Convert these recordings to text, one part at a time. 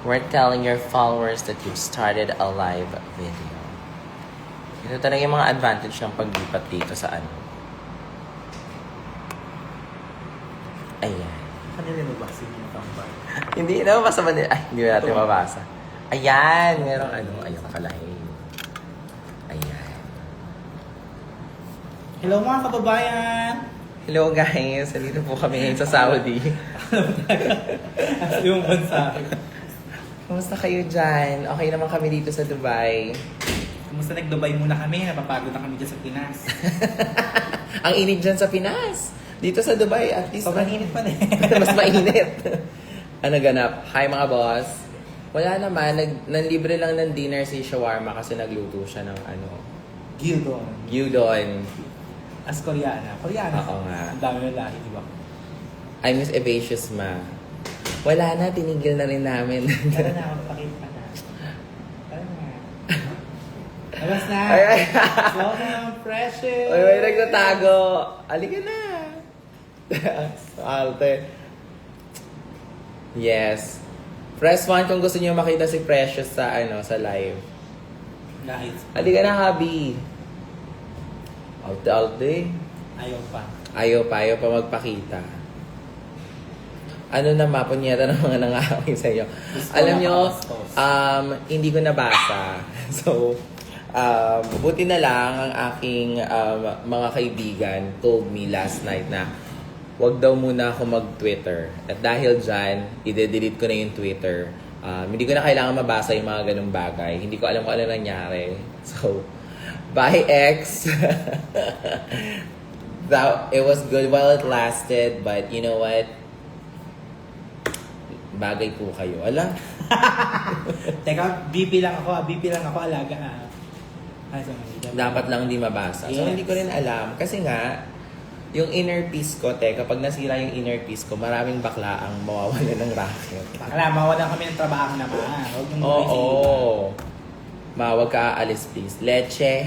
We're telling your followers that you've started a live video. Ito talaga yung mga advantage ng paglipat dito sa ano. Ayan. Ano rin mabasa yung tambay? Hindi na mabasa ba nila? Ay, hindi na natin mabasa. Ayan, merong ano. Ayun pala Ayan. Hello mga kababayan! Hello guys, nandito po kami ngayon sa Saudi. Yung bansa. Kumusta kayo dyan? Okay naman kami dito sa Dubai. Kumusta nag-Dubai muna kami? Napapagod na kami dyan sa Pinas. Ang init dyan sa Pinas. Dito sa Dubai, at least... Sobrang init pa rin. Mas mainit. Ano ganap? Hi mga boss. Wala naman, nanlibre lang ng dinner si Shawarma kasi nagluto siya ng ano... Gyudon. Gyudon. As Koreana. Koreana. Oo nga. Ang dami ng lahi, di ba? I miss Evacious Ma. Wala na, tinigil na rin namin. Tara na, magpakita na. Tara na. Alas na. Ay. Slow down, precious. Uy, may nagtatago. Halika na. Alte. Yes. Press 1 kung gusto niyo makita si Precious sa sa live. Guys. Halika na, Habi. Alte. Ayaw pa. Ayaw pa magpakita. Ano na mapunyeta ng mga nangaaway sa iyo. Alam nyo, hindi ko nabasa. So, buti na lang ang aking mga kaibigan told me last night na wag daw muna ako mag-Twitter. At dahil dyan, i-delete ko na yung Twitter. Hindi ko na kailangan mabasa yung mga ganung bagay. Hindi ko alam kung ano nangyari. So, bye X! It was good while it lasted, but you know what? Bagay po kayo. Ala? Teka, BP lang ako, alaga. Dapat lang di mabasa. So, Yes. hindi ko rin alam. Kasi nga, yung inner peace ko, kapag nasira yung inner peace ko, maraming bakla ang mawawala ng racket. Bakla, mawalan kami ng trabaho naman. Huwag mong Oo. Mawag ka aalis, please. Leche.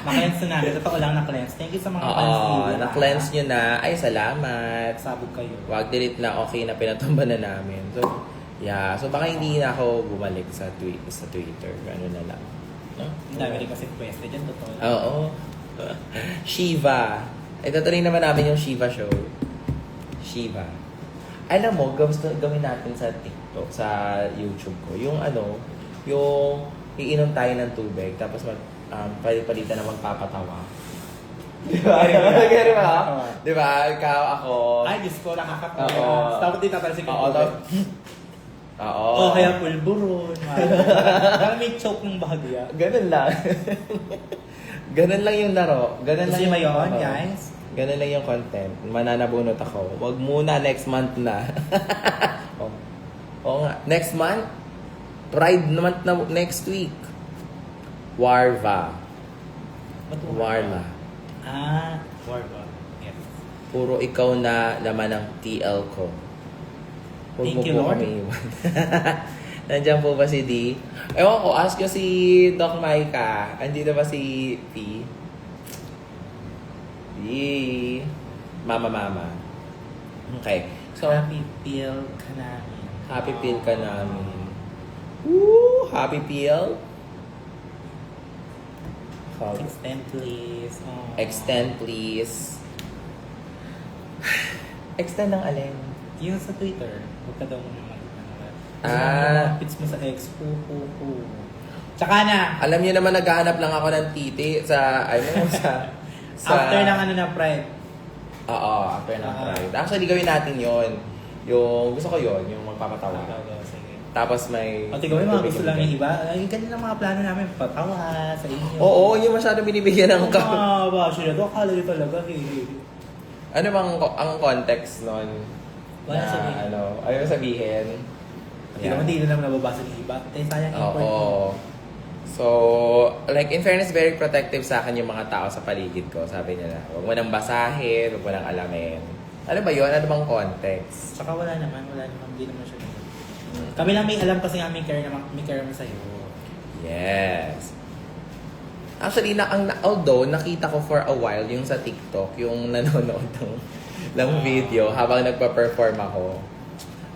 Ma-cleanse na namin. Totoo lang na-cleanse. Thank you sa mga Oo, na-cleanse nyo na. Ay, salamat. Sabog kayo. Wag delete na, okay na, pinatumba na namin. So, yeah. So, baka hindi na ako bumalik sa Twitter. Ano na lang. No? Ang dami rin kasi pweste dyan. Totoo lang. Oo. Shiva. Tutuloy naman namin yung Shiva show. Shiva. Alam mo, gawin natin sa TikTok, sa YouTube ko. Yung yung iinom tayo ng tubig, tapos palit-palitan na magpapatawa. Di ba? Gari ba? Di ba? Ikaw, ako. Ay, Diyos ko, nakakatawa. Oo. Tapos di tatalsik Oo, yung tubig. Oo. O kaya pulburon. Parang may choke ng bahagya. Ganun lang. Ganun lang yung laro. Ganun Gusto lang niyo ba yun, oo. guys? Ganun lang yung content. Mananabunot ako. Wag muna, next month na. Oo nga. Next month? Pride month na next week. Warva. Warma. Warva. Yes. Puro ikaw na laman ng TL ko. Huwag Thank mo you, po Lord. kami iwan. Nandiyan po ba si D? Ewan ko, ask nyo si Doc Maika. Andito ba si P? D. Mama. Okay. So, Happy feel ka namin. happy feel ka namin. Woo! Happy feel? Extend please. Extend, please. Extend ng alin? Yung sa Twitter. Huwag ka daw muna Pits mo sa ex. Tsaka na. Alam niyo naman, naghahanap lang ako ng titi sa, sa After ng na Pride. Oo, after ng Pride. Actually, gawin natin yon. Yung, gusto ko yon, yung magpapatawa. Sige. Tapos may... O, tigawin mga gusto lang yung iba. Ay, ganyan ang mga plano namin. Patawa sa inyo. Oo, yung masyado binibigyan ng ba sila to? Akala nyo talaga. Ano bang ang context nun? Wala sabihin. Ayaw sabihin. Hindi na naman nababasa ng iba. Sayang effort mo. Oo. So, like, in fairness, very protective sa akin yung mga tao sa paligid ko. Sabi nila, huwag mo nang basahin, huwag mo nang alamin. Ano ba yun? Ano bang context? Saka wala naman. Hindi naman siya. Kami lang may alam kasi nga may care naman sa'yo. Yes. Actually, although nakita ko for a while yung sa TikTok, yung nanonood ng video habang nagpa-perform ako.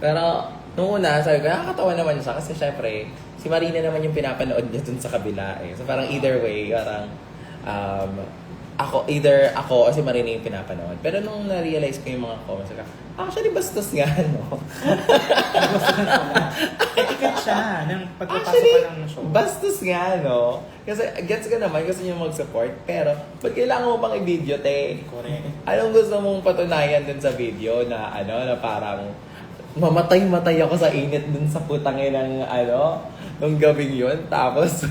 Pero Nung una, sabi ko, nakakatawa naman siya kasi syempre, si Marina naman yung pinapanood niya dun sa kabila eh. So parang either way, parang either ako o si Marina yung pinapanood. Pero nung na-realize ko yung mga comments, actually bastos nga, no? Etiquette siya ng pagpapasok Actually, ka ng show. bastos nga, no? Kasi gets ka naman, gusto niyo mag-support, pero ba't kailangan mo pang i-video, te? Correct. Anong gusto mong patunayan dun sa video na na parang mamatay-matay ako sa init dun sa putangin ng nung gabing yun. Tapos,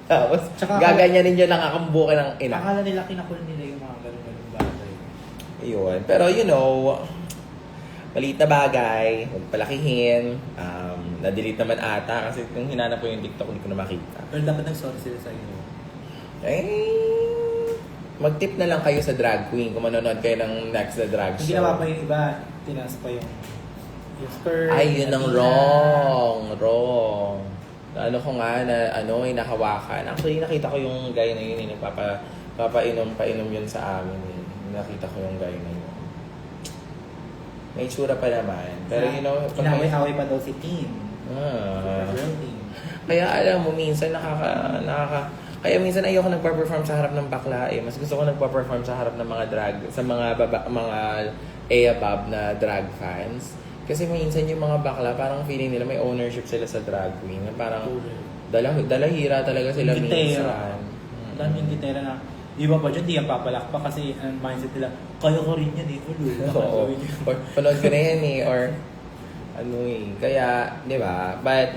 Tsaka gaganyanin nyo lang akong buka ng ina. Akala nila kinakul nila yung mga ganun-ganun bagay. Yun. Pero maliit na bagay, huwag palakihin. Na-delete naman ata kasi kung hinanap ko yung TikTok, hindi ko na makita. Pero dapat nag-sorry sila sa inyo. Mag-tip na lang kayo sa drag queen kung manonood kayo ng next na drag Ang show. ginawa pa yung iba, tinaas pa yung skirt. Ay, yun ang Latina. wrong. Ano ko nga na inahawakan. Actually, nakita ko yung guy na yun, painom yun sa amin. Eh. Nakita ko yung guy na yun. May tsura pa naman. Pero Inaway-away pa daw si Team. Girl team. Kaya alam mo, minsan kaya minsan ayoko nagpa-perform sa harap ng bakla eh. Mas gusto ko nagpa-perform sa harap ng mga drag, sa mga mga above na drag fans. Kasi minsan yung mga bakla, parang feeling nila may ownership sila sa drag queen. Parang dalahira talaga sila minsan. Dami yung gitera na, iba pa dyan, di yan papalakpak kasi ang mindset nila, kaya ko rin yan eh. Oo. Or panood ko na yan eh. Or Kaya, di ba? But,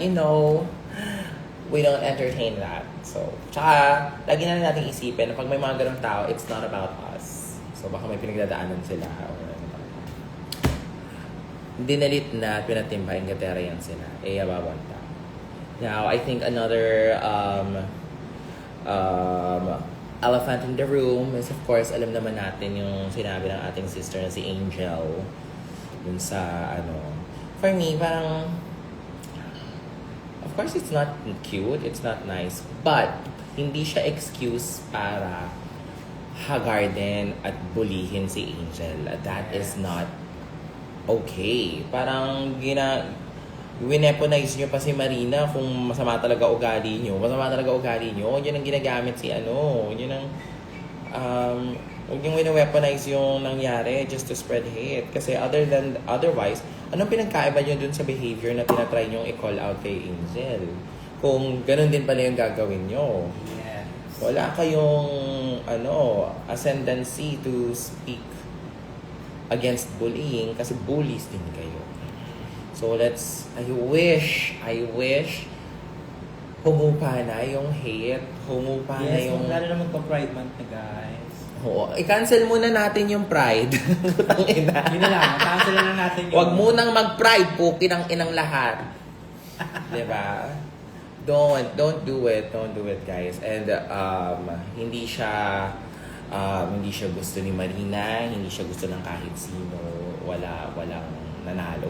we don't entertain that. So, tsaka, lagi na natin isipin na pag may mga ganong tao, it's not about us. So, baka may pinagdadaanan sila. Or, dinalit na at pinatimpa, Inglaterra yan sila. Babanta. Now, I think another elephant in the room is, of course, alam naman natin yung sinabi ng ating sister na si Angel. Dun sa, for me, parang, of course, it's not cute, it's not nice, but, hindi siya excuse para hagarden at bulihin si Angel. That is not okay. Parang wineponize nyo pa si Marina kung masama talaga ugali nyo. Yun ang ginagamit si Yun ang huwag yung wineweponize yung nangyari just to spread hate. Kasi otherwise, anong pinagkaiba nyo dun sa behavior na tinatry nyo i-call out kay Angel? Kung ganun din pala yung gagawin nyo. Yes. Wala kayong ascendancy to speak against bullying kasi bullies din kayo. So I wish humupa na yung hate, humupa na yung... Lalo na magpa-Pride Month na guys. Oo, i-cancel muna natin yung Pride. Putang ina. Yun na lang, cancel na natin yung... Huwag munang mag-Pride, pukin ang inang lahat. Diba? Don't do it guys. And hindi siya gusto ni Marina, hindi siya gusto ng kahit sino, walang nanalo,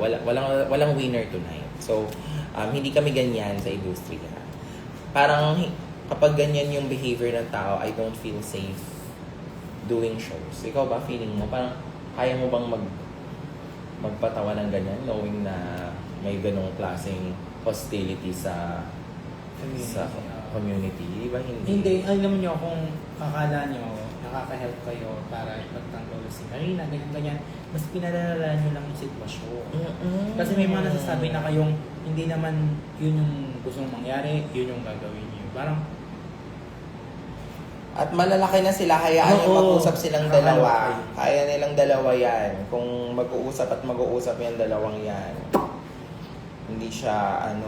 walang winner tonight. So, hindi kami ganyan sa industriya. Parang kapag ganyan yung behavior ng tao, I don't feel safe doing shows. Ikaw ba, feeling mo, parang kaya mo bang magpatawa ng ganyan knowing na may ganong klaseng hostility sa community? Di ba Hindi, alam niyo kung akala niyo nakaka-help kayo para ipagtanggol si Marina, ganyan. Mas pinalala nyo lang yung sitwasyon. Kasi may mga nasasabi na kayong hindi naman yun yung gusto mong mangyari, yun yung gagawin nyo. Parang... At malalaki na sila, hayaan yung mag-usap silang dalawa. Kaya nilang dalawa yan. Kung mag-uusap yung dalawang yan. Hindi siya, and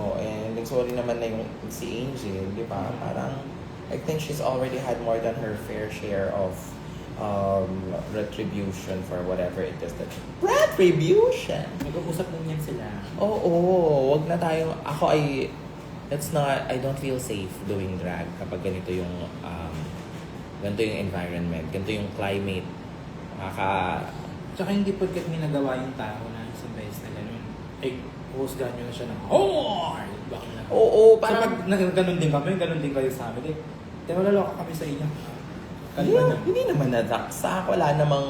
sorry naman na yung si Angel, di ba? Parang, I think she's already had more than her fair share of retribution for whatever it is that... Retribution! Mag-uusap lang yan sila. Oo, wag na tayong... I don't feel safe doing drag kapag ganito yung environment, ganito yung climate. Tsaka hindi porket may nagawa yung tao na isang beses na gano'n, husgahan nyo na siya ng hard! Oo, parang... So pag ganun din kayo sa amin, malaloka kami sa inyo. Hindi naman nadaksak. Wala namang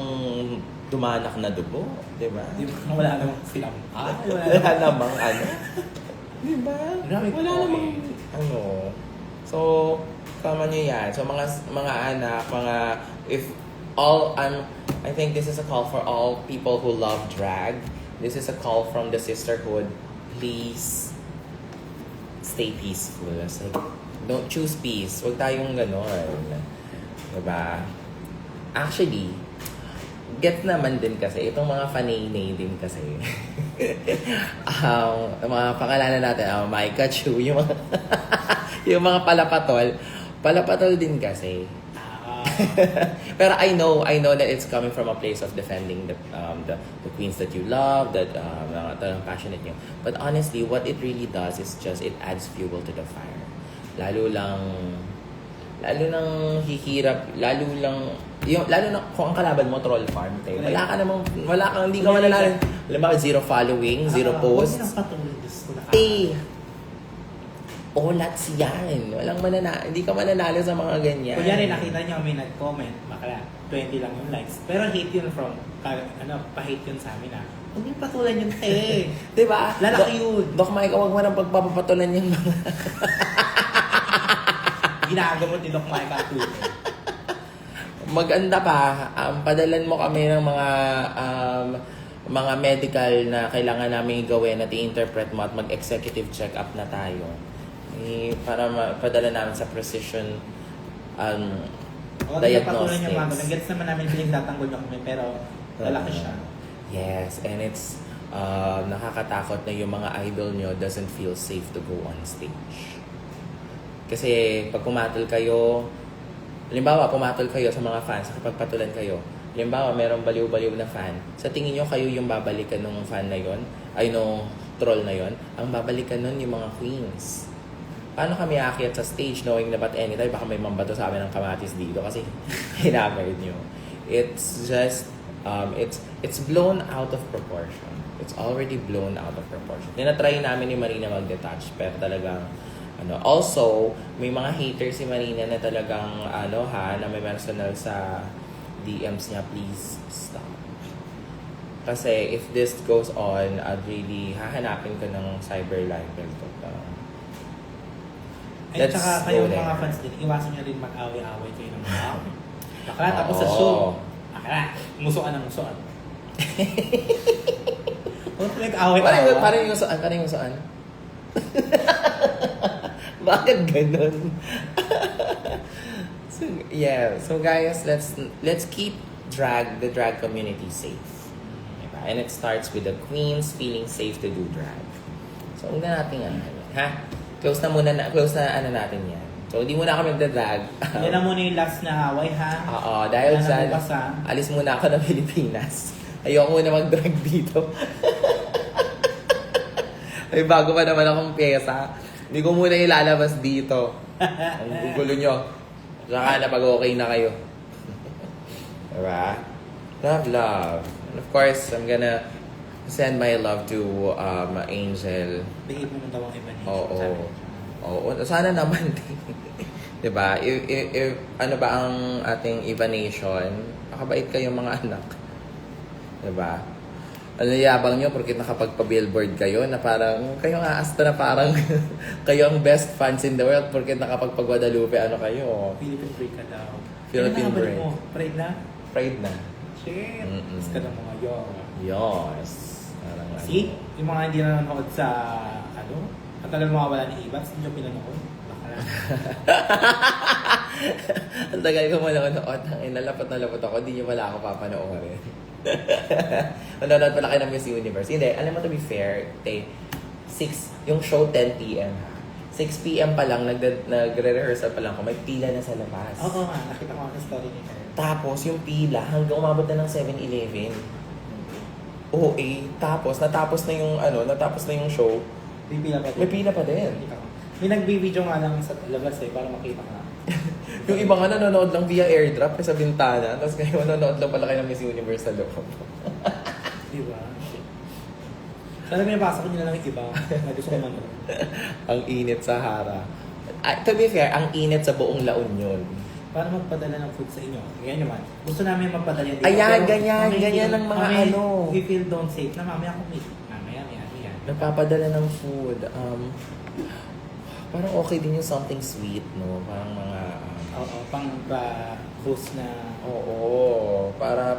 dumanak na dugo, di ba? Di ba? Wala namang silang. Wala namang ano. Di ba? Grabe Wala po namang eh. ano. So, tama nyo yan. So, mga anak, if all, I think this is a call for all people who love drag. This is a call from the sisterhood. Please, stay peaceful. It's like, don't choose peace. Huwag tayong gano'n. Diba? Actually, get naman din kasi, itong mga fanay-nay din kasi. Mga pangalanan natin, Micah Chu, yung mga, yung mga palapatol din kasi. Pero I know that it's coming from a place of defending the queens that you love, that talagang passionate nyo. But honestly, what it really does is just it adds fuel to the fire. Lalo nang hihirap, lalo na kung ang kalaban mo troll farm, hindi ka mananalo. Alam mo, zero following, zero posts. Huwag nilang patuloy, Diyos ko na. Olats yan. Hindi ka mananalo sa mga ganyan. Kunyari, nakita niyo may nag-comment, bakla, 20 lang yung likes. Pero hate yun pa-hate yun sa amin Huwag yung patulan yun, Diba? Lalaki yun. Dok Mike, huwag mo nang pagpapatulan yung mga... Ginagamot ni Doc Mike at Maganda pa, padalan mo kami ng mga medical na kailangan namin gawin at i-interpret mo at mag-executive check-up na tayo. Para padala namin sa precision diagnostics. Gets naman namin pinagtatanggol niyo kami, pero lalaki siya. Yes, and it's nakakatakot na yung mga idol nyo doesn't feel safe to go on stage. Kasi pag pumatol kayo, halimbawa pumatol kayo sa mga fans, kapag patulan kayo, halimbawa merong baliw-baliw na fan, sa tingin nyo kayo yung babalikan ng fan na yon, ay nung troll na yon, ang babalikan nun yung mga queens. Paano kami aakyat sa stage knowing na ba't anytime baka may mambato sa amin ng kamatis dito kasi hinamay nyo. It's just, it's blown out of proportion. It's already blown out of proportion. Tinatry namin ni Marina mag-detach pero talagang also, may mga haters si Marina na talagang na may personal sa DMs niya, please stop. Kasi if this goes on, I'd really hahanapin ko ng cyber libel ko. At saka kayong mga fans din, iwasan nyo rin mag-away-away kayo ng mga bakla, tapos sa show, bakla, musuan ng musuan. Huwag nag-away-away. Parang yung saan? Bakit ganun? So guys, let's keep the drag community safe. Diba? And it starts with the queens feeling safe to do drag. So huwag na natin close na natin yan. So hindi muna kami magda-drag. Yan na muna yung last na away Oo, dahil dyan, alis muna ako ng Pilipinas. Ayoko muna mag-drag dito. Ay, bago pa naman akong pyesa. Hindi ko muna ilalabas dito. Ang gugulo nyo. Saka na pag okay na kayo. Diba? Love. And of course, I'm gonna send my love to Angel. Bigay mo daw ang iba niya. Oo. Sana naman. Diba? If ano ba ang ating Iva Nation? Nakabait kayo mga anak. Diba? Yabang nyo porque nakapagpa-billboard kayo na parang kayo nga asta na parang kayo ang best fans in the world porque nakapagpag-Guadalupe kayo. Philippine break ka daw. Philippine break. Pride na? Pride na. Shit. Mas ka ng mga Yes. Parang See? Yung mga hindi nanonood sa at talagang mawawala ni Iba, hindi nyo pinanood. Baka lang. Ang tagal ko manonood. Nalapot ako. Hindi nyo pala ako papanoorin. Manonood pala kayo ng Miss Universe. Hindi, alam mo to be fair, yung show 10 p.m. 6 p.m. pa lang, nagre-rehearsal pa lang ako, may pila na sa labas. Oo nga, nakita ko ang story niya. Tapos yung pila, hanggang umabot na ng 7-Eleven. Oo tapos natapos na yung show. May pila pa din. May pila pa din. May nag-video nga lang sa labas para makita ka. Yung iba nga nanonood lang via airdrop sa bintana, tapos kayo nanonood lang pala kayo ng Miss Universe sa loob. Diba? Sana may nabasa ko nila ng iba na gusto ko manood. Ang init sa Sahara. To be fair, ang init sa buong La Union. para magpadala ng food sa inyo. Ganyan naman. Gusto namin magpadala dito. Ayan, pero ganyan, kami ganyan feel- ang mga kami, ano. We feel don't safe na mamaya kung may mamaya, yan. Nagpapadala ng food. Parang okay din yung something sweet, no? Parang mga... Oo, pang boost na... Oo, para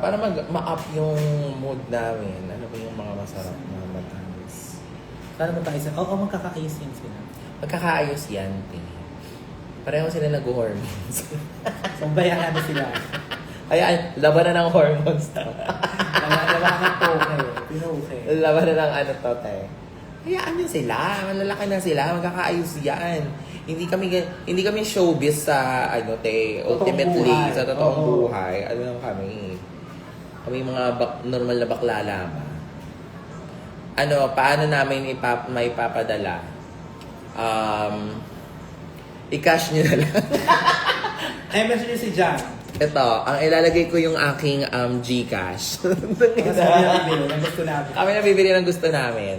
ma-up yung mood namin. Ano ba yung mga masarap na matamis? Para mo tayo sa... Oo, magkakaayos yan sila. Magkakaayos yan, pareho sila nag-hormones. So, bayahan na sila. Ayan, laban na ng hormones. Labakan po kayo. Pinuke. Laban na ng ano to, te. Hayaan nyo sila. Malalaki na sila. Magkakaayos yan. Hindi kami showbiz sa ano, te. Totoong Ultimately, buhay. sa totoong Oo. buhay. Ano lang kami. Kami mga normal na bakla lamang. Ano, paano namin may papadala? I-cash nyo na lang. Ay, mention niyo si John. Ito, ang ilalagay ko yung aking Gcash. Kasi sabi namin nila, ang gusto namin. Kami nabibili ng gusto namin.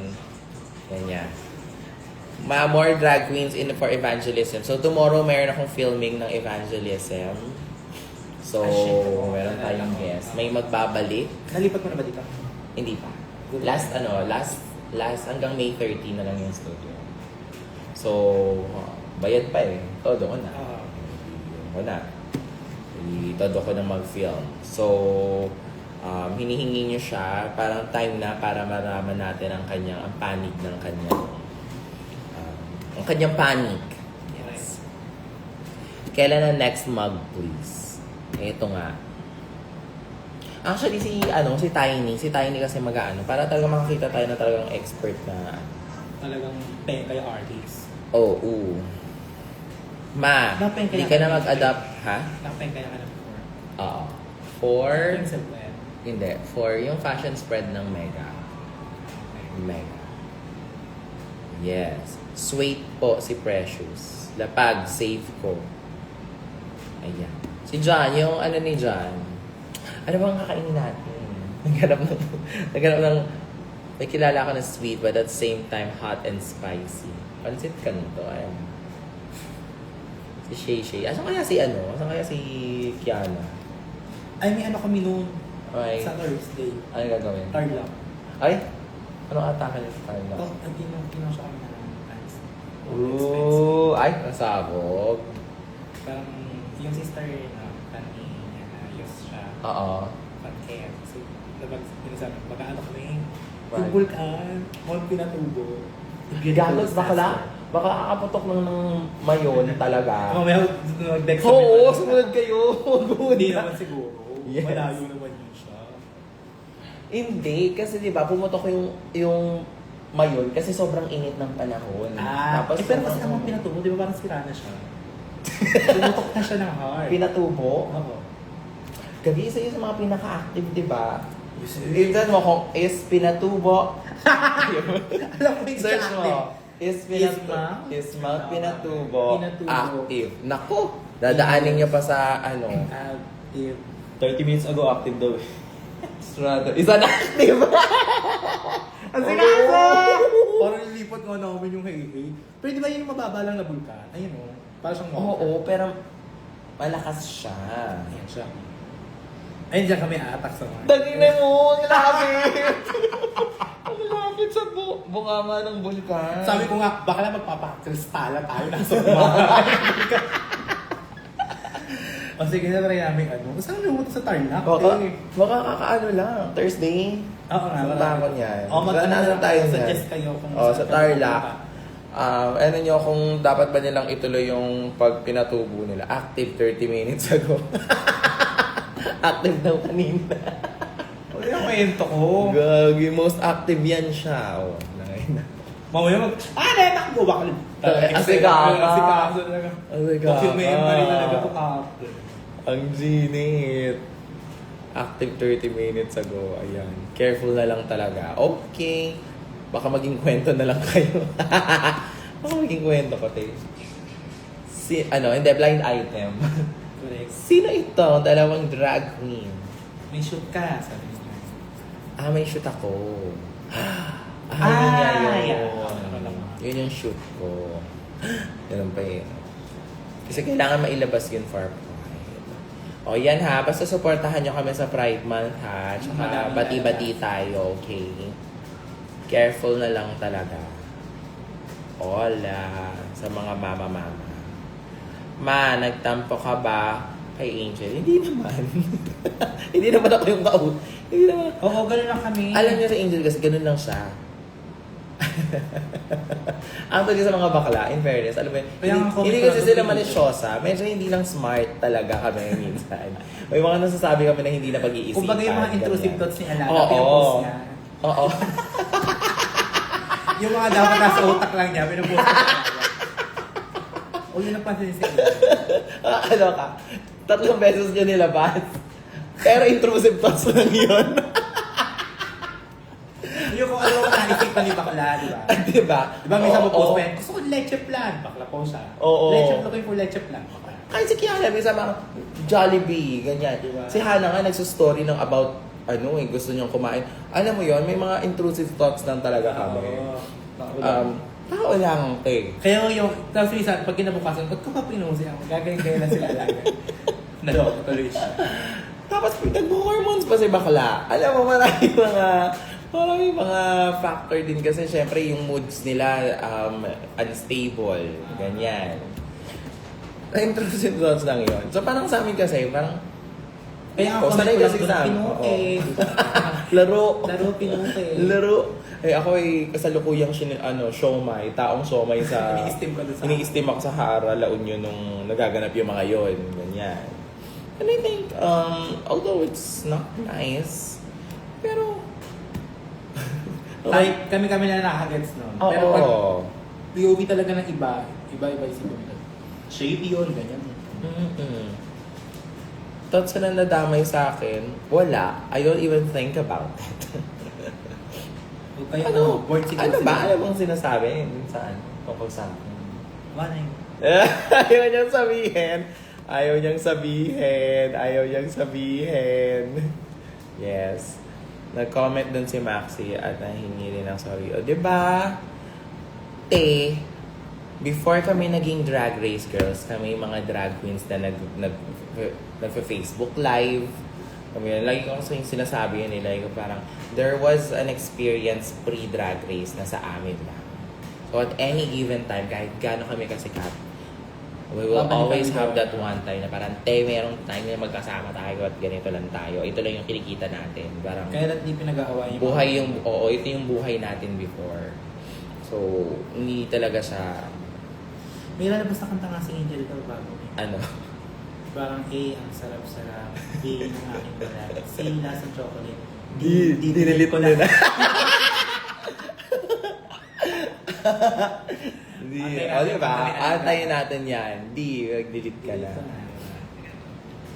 Ganyan. More drag queens for evangelism. So, tomorrow meron akong filming ng evangelism. So, meron tayong guest. May magbabalik. Nalipat mo na ba dito? Hindi pa. Last hanggang May 30 na lang yung studio. So, bayad pa eh. Todo ko na. Todo ko na mag-film. So, hinihingi niyo siya. Parang time na para maraman natin ang panic ng ang kanyang panic. Yes. Kailan na next mug, please? Ito nga. Actually, si Tiny kasi para talaga makakita tayo na talagang expert na Talagang peng kayo artist. Oo. Ma, Napeng hindi kaya ka na ka mag-adapt, ha? Nakapeng kaya ka na before. Oo. For, Pencil pen. hindi, for yung fashion spread ng Mega. Mega. Yes. Sweet po si Precious. Lapag, save ko. Ayan. Si John, yung ano ni John, ano bang kakainin natin? Naghanap ng, may kilala ako na sweet but at the same time hot and spicy. Pansit kanto, ayan. Si Shay Shay. Asan kaya si Kiana? Ay, may ano kami noon. Okay. Sa Thursday. Ano gagawin? Tarlac. Ay? Ano atake niya sa Tarlac? Oh, siya kami na ng pants. Ooh, ay, nasabog. Parang yung sister na kani niya na use siya. Oo. Pag-care. So, pinasabi, baka ano kami. Right. Yung vulkan. Mount Pinatubo. Galos, baka kakaputok ng mayon talaga. Mamaya mag-dex Oo, sumunod kayo. Hindi naman siguro. Yes. Malayo naman yun siya. Hindi, kasi di ba pumutok yung mayon kasi sobrang init ng panahon. Pero kasi ang mga pinatubo, di ba parang sira na siya? Tumutok na siya ng heart. Pinatubo? Oo. Gabi isa yun sa mga pinaka-active, di ba? Tignan mo kung is pinatubo. Alam mo yung Search mo. Is mouth pinatubo Pinatubo. active. Naku! Dadaanin niyo pa sa ano. Active. 30 minutes ago, active daw eh. Isa na active! Ang sikaso! Parang nilipot nga namin yung hey. Pero di ba yun yung mababa lang na bulkan? Ayun o. Parang siyang water. Oo, pero malakas siya. Ayan siya. Ayun dyan kami aatak sa mga. Dagina mo! Ang lapit! Ang lapit sa bunganga ng bulkan. Sabi ko nga, baka lang magpapakristala tayo na sa bahay. O sige na try namin ano. Saan namin pumunta sa Tarlac? Baka kakaano lang. Thursday. Oo nga. Punta ako niyan. O Saan tayo niyan? suggest kayo kung Sa saan Tarlac. kayo Ano nyo kung dapat ba nilang ituloy yung pag pinatubo nila? Active 30 minutes ago. Active daw kanina. pumunta. Ano yung kwento ko? Gagi, most active yan siya. Oh, nangay na. Mamaya natakbo ba ka? Asikaso. Asikaso talaga. Asikaso. Document pa rin talaga ito after. Ang ginit. Active 30 minutes ago. Ayan. Careful na lang talaga. Okay. Baka maging kwento na lang kayo. Baka maging kwento ko, te. Hindi, blind item. Correct. Sino ito? Dalawang drag queen. May shoot ka, sabi niya. May shoot ako. Yun nga yun. yeah. Yun yung shoot ko. Ganun pa eh. Kasi kailangan mailabas yun for pride. O yan ha, basta supportahan nyo kami sa Pride Month ha. Tsaka Madaming bati-bati tayo, okay? Careful na lang talaga. Hola, sa mga mama-mama. Ma, nagtampo ka ba kay Angel? Hindi naman. Hindi naman ako yung kaut. Hindi naman. Oo, gano'n lang kami. Alam niyo sa Angel kasi ganun lang siya. Ang talaga sa mga bakla, in fairness, alam mo yun, Kaya nga hindi comment kasi lang sila doon. malisyosa. Medyo hindi lang smart talaga kami minsan. May mga nasasabi kami na hindi na pag-iisipan. Kung bagay yung mga intrusive ganyan. thoughts ni Alana, Oo. pinupost niya. Oo. Yung mga dapat nasa utak lang niya, pinupost niya. O yun ang pansin siya. Ano ka? 3 beses niya nilabas. Pero intrusive thoughts lang yun. Yung kung ano ang naisipan ni bakla, di ba? Diba? Di ba may Oo, sabi post oo. pa yan, gusto ko leche plan. Bakla po siya. Oo. Leche, looking for leche plan. Bakla. Kahit si Kiara, may sama Jollibee, ganyan. Diba? Si Hana nga nagsustory ng about, gusto niyang kumain. Alam mo yon, may mga intrusive thoughts lang talaga kami. Tao lang, te. Kaya yung, tapos minsan, pag kinabukasan, ba't ko pa pinusin ako? Gagawin na sila lang. Naloko tuloy siya. Tapos nag-hormones pa si bakla. Alam mo, marami mga factor din kasi syempre yung moods nila unstable, ganyan. Intrusive thoughts lang yun. So parang sa amin kasi, parang Kaya Oh, ako, sanay kasi doon, sa amin. pinuke. laro. Laro, pinuke. Laro. Ako ay kasalukuyang siomay, taong siomay sa... Ini-steam ka doon sa... Ini-steam ako sa Hara, La Union nung nagaganap yung mga yon, ganyan. And I think, although it's not nice, pero... Ay, kami na nakagets nun. Oo. Pero pag POV talaga ng iba-iba isipin nila. Shady yun, ganyan. Mm-mm. Thoughts na nadamay sa akin, wala. I don't even think about it. O kaya ano, board siguro Ano ba? sila. Alam mong sinasabi? Saan? Tungkol sa akin. Wala yun. Ayaw niyang sabihin. Ayaw niyang sabihin. Ayaw niyang sabihin. Yes. Nag-comment dun si Maxi at nahingi rin ng sorry. O, diba? Before kami naging drag race girls, kami mga drag queens na nag-Facebook live. Kami, lagi ko kasi yung sinasabi yun nila, yung parang, there was an experience pre-drag race na sa amin lang. So at any given time, kahit gaano kami kasikat, we will Babalik always kami have doon. that one time na parang, merong time na magkasama tayo at ganito lang tayo. Ito lang yung kinikita natin. Parang, Kaya na't hindi pinag-aaway ito yung buhay natin before. So, hindi talaga siya, May lalabas na kanta nga si Angel daw bago. ano, Parang A, ang sarap-sarap. B, ng aking balat. C, lasang chocolate. dinilit ko na. Hindi. Antayin O, natin, diba? antayin natin. Antayin natin yan. Mag-delete ka na.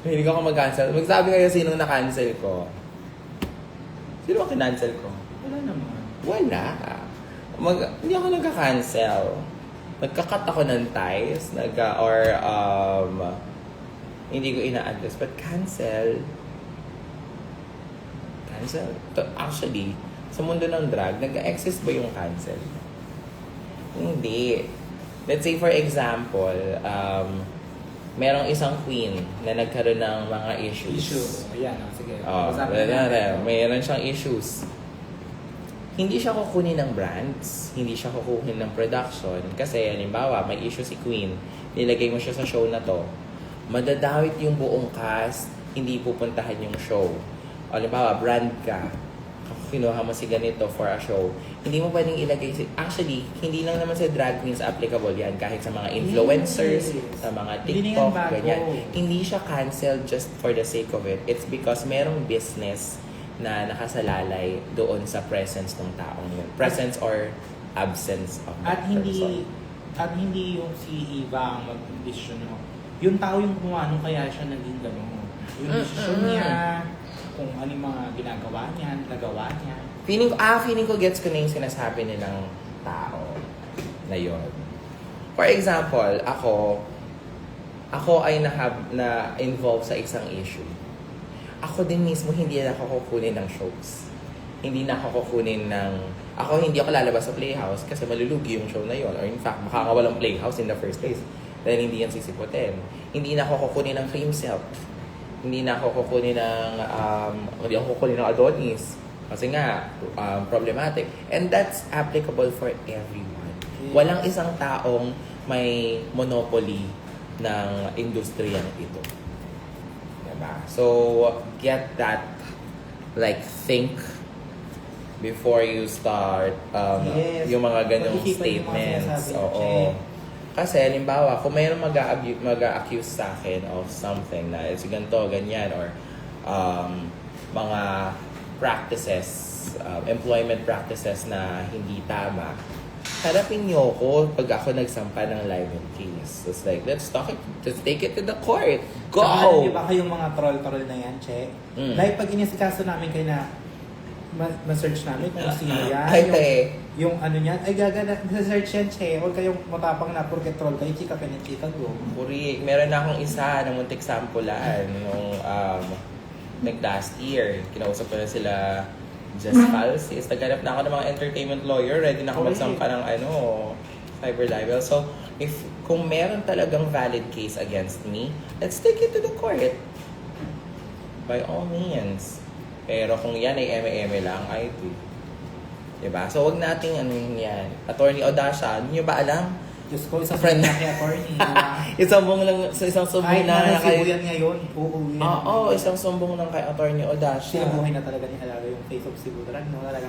Hindi ko mag-cancel. Magsabi kayo sinong na-cancel ko. Sino ang kinancel ko? Wala naman. Wala. Hindi ako nagka-cancel. Nagka-cut ako ng ties. Hindi ko ina-address. But cancel. Actually, sa mundo ng drag, nag-exist ba yung cancel? Hindi. Let's say for example, merong isang queen na nagkaroon ng mga issues. Ayan, sige. Oh, Pag-usapan natin. mayroon siyang issues. Hindi siya kukunin ng brands, hindi siya kukunin ng production. Kasi, halimbawa, may issue si Queen, nilagay mo siya sa show na to, madadawit yung buong cast, hindi pupuntahan yung show. O, halimbawa, brand ka, kinuha mo si ganito for a show, hindi mo pwedeng ilagay actually, hindi lang naman sa drag queens applicable yan, kahit sa mga influencers, Yes. sa mga Hindi TikTok, yan bago. ganyan. Hindi siya canceled just for the sake of it. It's because merong business na nakasalalay doon sa presence ng taong yun. Presence or absence of that At hindi person. at hindi yung si Eva ang mag-desisyon mo. Yung tao yung gumawa nung kaya siya naging gano'n. Yung desisyon niya, kung ano yung mga ginagawa niya, nagawa niya. Feeling ko gets ko na yung sinasabi nilang tao na yun. For example, ako ay na-involved sa isang issue. Ako din mismo hindi na ako kukunin ng shows. Hindi ako lalabas sa Playhouse kasi malulugi yung show na yon. Or in fact, makakawalang Playhouse in the first place. Dahil hindi yan sisiputin. Hindi na ako kukunin ng cream silk. hindi na ako kukunin ng, hindi ako kukunin ng Adonis. Kasi nga, problematic. And that's applicable for everyone. Walang isang taong may monopoly ng industriya ito. Diba? So, get that, like, think before you start Yes. yung mga ganyong Pag-isipan yung mga statements. sinasabi, Oo. check. Kasi, halimbawa, kung mayroong mag-accuse sa akin of something na it's ganito, ganyan, or mga practices, employment practices na hindi tama, harapin niyo ako pag ako nagsampa ng libel case. It's like, let's take it to the court. Go! Saka alam niyo ba kayong mga troll-troll na yan, che? Mm. Like, pag inisikaso namin kayo na ma-search namin kung sino yan. Ay, yung, te. yung ano niyan, ay gagana, sa-search yan, che. Huwag kayong matapang na porque troll kayo, chika ka ng chika go. Puri, meron na akong isa na muntik sampulan nung like last year. Kinausap ko na sila Just Falsis. Naghanap na ako ng mga entertainment lawyer. Ready na ako magsampa ng cyber libel. So, kung meron talagang valid case against me, let's take it to the court. By all means. Pero kung yan ay eme-eme lang, ay ito. Diba? So, wag nating yan. Attorney Audacia, hindi nyo ba alam? Diyos ko, isang Friend. friend na kay attorney. Isang buong lang, sa isang sumbong Kahit na na sibuyan ngayon, uuwi yan. Oo, isang sumbong lang kay Attorney Audacia. Sinubuhay na talaga ni Alaga yung face of Cebu Drag, no? Talaga.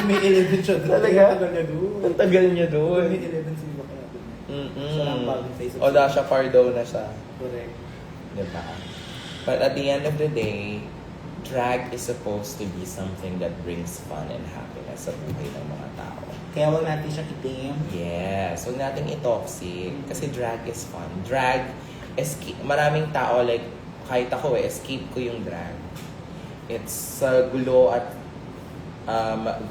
May 11 siya doon. Talaga? Ang tagal niya doon. Ang tagal niya doon. May 11 Cebu kaya doon. So, ang bagong face of Audacia Pardo na siya. Correct. Diba? But at the end of the day, drag is supposed to be something that brings fun and happiness sa buhay ng mga tao. Kaya wag natin siyang itim. Yes. Huwag nating i-toxic. Kasi drag is fun. Drag, maraming tao, like, kahit ako escape ko yung drag. It's gulo at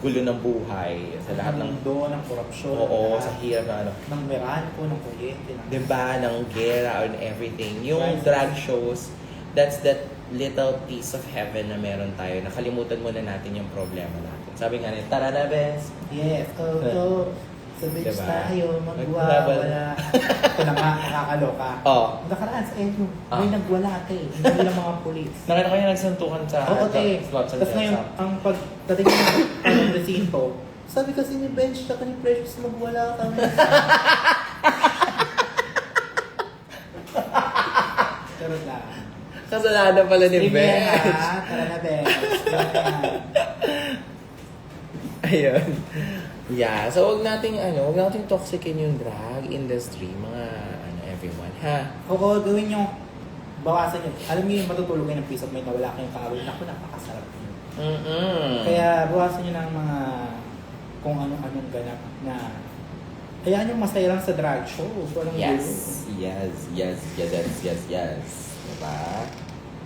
gulo ng buhay. Sa lahat ng... mundo, ng korupsyon. Oo, lahat. sa hirap na ano. Ng meranko, ng kuryente. Ng... Diba? Ng gera and everything. Yung Right. drag shows, that's that little piece of heaven na meron tayo. Nakalimutan muna natin yung problema natin. Sabi nga nila, tara na, bes. Yes, go. Sa beach Diba? tayo, magwawala. Ito na nga, nakakaloka. Oh. Nakaraan sa Edo, Ah. may nagwala ate. Hindi lang mga pulis. Nakita ko yung nagsuntukan sa Oo, te. slots and Tapos ngayon, ang pagdating ng resinto, sabi kasi ni Bench, saka ni Precious, magwala kami. Charot lang. Kasalanan pala ni Stream yan, Bench. ha? Tara na, Bench. Stream yan. Ayun. Yeah, so huwag nating toxicin yung drag industry, mga everyone, ha? Oo, gawin nyo, bawasan nyo. Alam niyo yung matutulog kayo ng peace of mind na wala kayong kaawin. Naku, napakasarap yun. Kaya bawasan nyo ng mga kung anong ganap na hayaan yung masaya lang sa drag show. Walang Yes. Diba?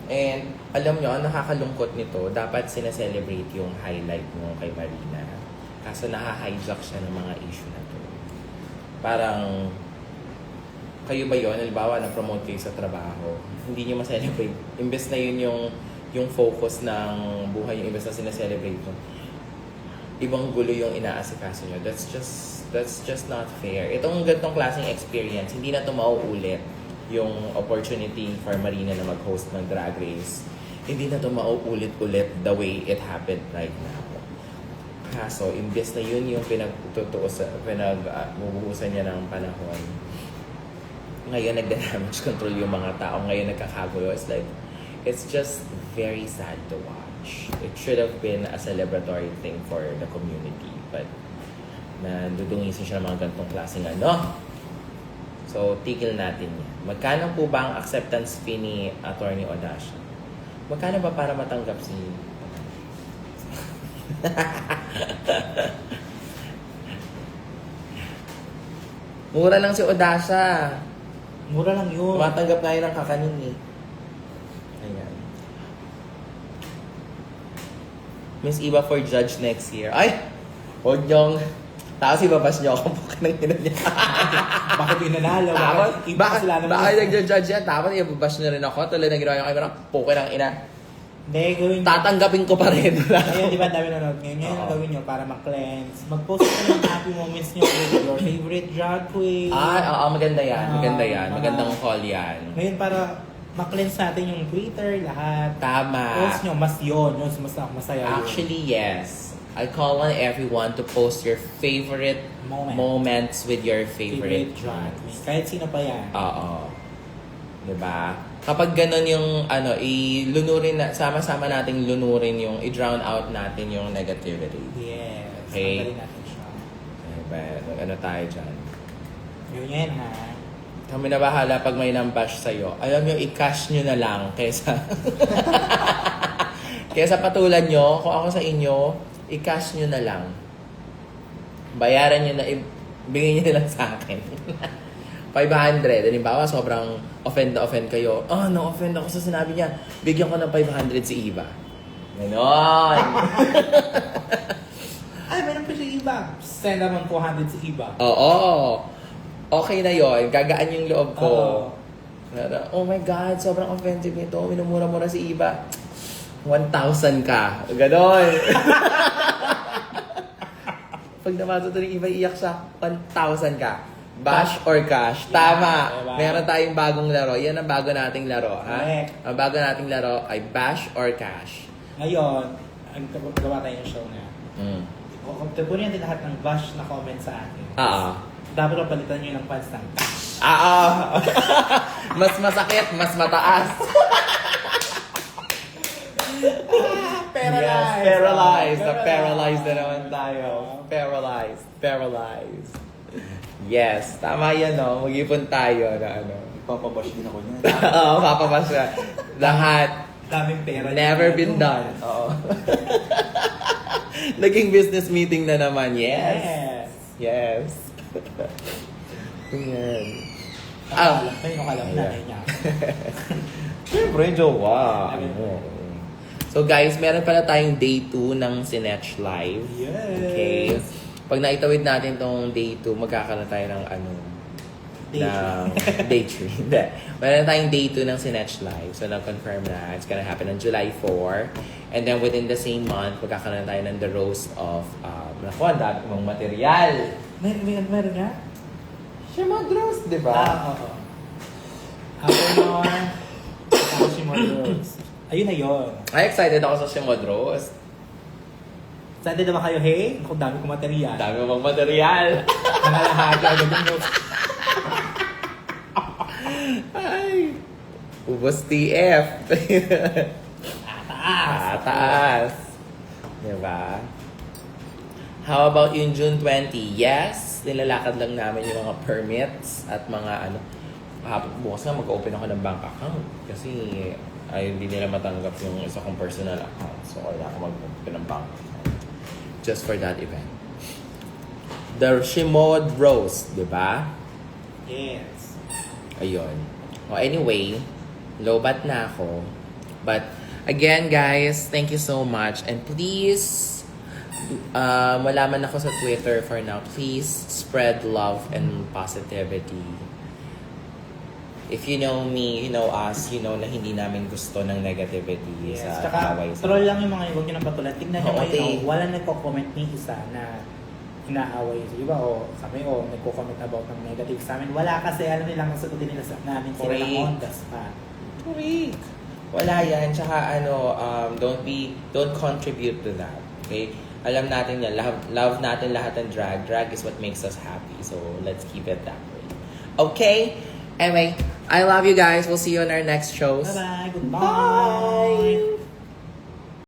And alam nyo, ang nakakalungkot nito, dapat sinaselebrate yung highlight mo kay Marina. Kaso naha-hijack siya ng mga issue na to. Parang, kayo ba yun? Halimbawa, na-promote kayo sa trabaho. Hindi nyo ma-celebrate. Imbes na yun yung focus ng buhay, yung imbes na sinaselebrate mo. Ibang gulo yung inaasikaso nyo. That's just not fair. Itong ganitong klaseng experience, hindi na ito mauulit yung opportunity for Marina na mag-host ng Drag Race. Hindi na ito mauulit-ulit the way it happened right now. Kaso, imbes na yun yung pinagbubuhusan niya ng panahon, ngayon nagda-damage control yung mga tao, ngayon nagkakagulo. It's just very sad to watch. It should have been a celebratory thing for the community, but nadudungisin siya ng mga ganitong klaseng So, tigil natin yan. Magkano po ba ang acceptance fee ni Attorney Audacia? Magkano ba para matanggap si... Mura lang si Audacia. Mura lang yun. Matanggap nga yun ng kakanin eh. Ayan. Miss Eva for judge next year. Ay! Huwag niyong... Tapos ibabas niyo ako po ng ina niya. Bakit yung nanalo? Bakit nag-judge yan? Tapos ibabas niyo rin ako. Tuloy na ginawa niyo kayo ng puke ng ina. Hindi, gawin nyo. Tatanggapin ko pa rin. Ngayon, di ba dami nanonood ngayon? Ngayon, ang Oo. gawin nyo para mag-cleanse. Mag-post kayo ng happy moments nyo with your favorite drag queen. Oo, maganda yan. Maganda yan. mga- Magandang call yan. Ngayon, para ma-cleanse natin yung Twitter, lahat. Tama. Post nyo, mas yun. Mas masaya yun. Actually, yes. I call on everyone to post your favorite moments with your favorite drag queens. queen. Kahit sino pa yan. Oo. Diba? Kapag ganun yung, ilunurin na, sama-sama nating lunurin yung, i-drown out natin yung negativity. Yes. Okay. Tanggalin natin siya. Diba? Ano tayo dyan? Yun yan, ha? Kami na bahala pag may nambash sa'yo. Alam nyo, i-cash nyo na lang kesa... kesa patulan nyo, kung ako sa inyo, i-cash nyo na lang. Bayaran nyo na, bigyan nyo na lang sa akin. 500. Halimbawa, sobrang offend na offend kayo. Oh, na-offend ako sa sinabi niya. Bigyan ko ng 500 si Eva. Ganon. Ay, meron pa siya iba. Send naman 400 si iba. Oo. Okay na yon. Gagaan yung loob ko. Oo. Oh my God, sobrang offensive nito. Minumura-mura si Eva. 1,000 ka. Ganon. Pag nabasa ito ng Eva, iyak siya. 1,000 ka. Bash or cash. Tama. Diba? Meron tayong bagong laro. Yan ang bago nating laro. Ha? Correct. Ang bago nating laro ay bash or cash. Ngayon, ang gawa tayo ng show na. Kukunin natin lahat ng bash na comment sa atin. Oo. Dapat palitan nyo ng pants ng cash. Mas masakit, mas mataas. Paralyzed. Yes, paralyzed. Na-paralyzed na naman tayo. Paralyzed. Yes, tama yan, no? Mag-ipon tayo na ano. Papabash din ako niyan. Oo, papapas siya. Lahat. Daming pera. Never been done. Oo. Naging business meeting na naman. Yes. Ayan. Akala mo nanay niya. Siyempre, jowa. So guys, meron pala tayong day 2 ng Sinetch Live. Yes. Okay. Pag naitawid natin tong day 2, magkakaroon tayo ng day 3. Hindi. Meron tayong day 2 ng Sinetch Live. So, na-confirm na. It's gonna happen on July 4. And then within the same month, magkakaroon tayo ng The Roast of, naku, ang dami mong material. Meron nga? Siya mag-roast, di ba? Oo. Ako naman. Ako si Modros. Ayun na yun. Ay, excited ako sa Shimod Roast. Excited na ba kayo, hey? Kung dami kong material. Dami mong material. Nangalahagi agad yung roast. Ay. Ubos TF. Taas. Diba? How about yung June 20? Yes, nilalakad lang namin yung mga permits at mga bukas nga mag-open ako ng bank account kasi hindi nila matanggap yung isa kong personal account. So, kailangan ko mag-open ng bank account just for that event. The Shimod Roast, di ba? Yes. Ayun. Well, anyway, lobat na ako. But, again, guys, thank you so much. And please, malaman ako sa Twitter for now. Please spread love and positivity. If you know me, you know us, you know na hindi namin gusto ng negativity Yes. sa Tsaka, away. troll lang yung mga huwag nyo nang patulan. Tignan nyo Oo, kayo, wala nagko-comment ni isa na inaaway. Di ba? O kami, nagko-comment about ng negative sa amin. Wala kasi, alam nilang sagutin nila sa namin sila Correct. ng on the spot. Correct. Wala yan. Tsaka don't contribute to that. Okay? Alam natin yan. Love natin lahat ng drag. Drag is what makes us happy. So, let's keep it that way. Okay? Anyway, I love you guys. We'll see you on our next shows. Bye-bye. Goodbye. Bye.